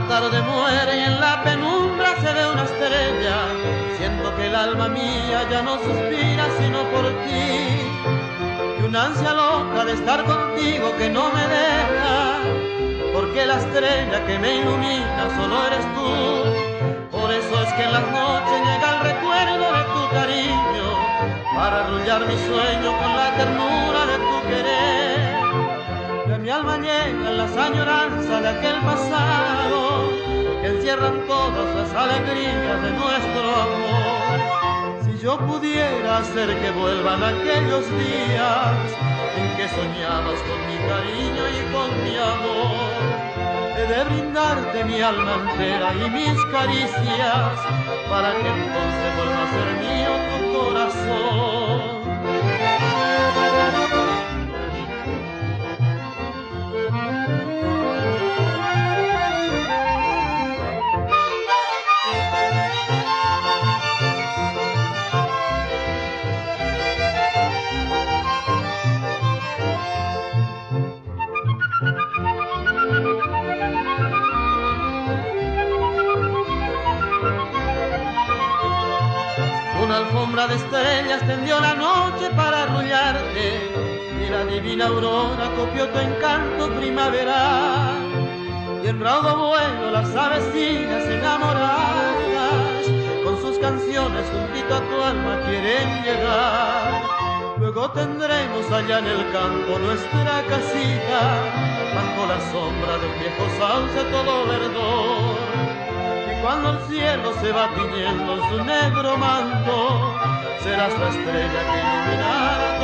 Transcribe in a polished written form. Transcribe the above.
tarde muere y en la penumbra se ve una estrella. Siento que el alma mía ya no suspira sino por ti, y una ansia loca de estar contigo que no me deja, porque la estrella que me ilumina solo eres tú. Por eso es que en las noches llega el recuerdo de tu cariño, para arrullar mi sueño con la ternura de tu querer. Y a mi alma llegan las añoranzas de aquel pasado, que encierran todas las alegrías de nuestro amor. Si yo pudiera hacer que vuelvan aquellos días en que soñabas con mi cariño y con mi amor, he de brindarte mi alma entera y mis caricias, para que entonces vuelva a ser mío tu corazón. Una alfombra de estrellas tendió la noche para arrullarte, y la divina aurora copió tu encanto primaveral. Y en raudo vuelo las avecinas enamoradas, con sus canciones juntito a tu alma quieren llegar. Luego tendremos allá en el campo nuestra casita, bajo la sombra de un viejo sauce todo verdor. Cuando el cielo se va tiñendo en su negro manto, serás la estrella que iluminará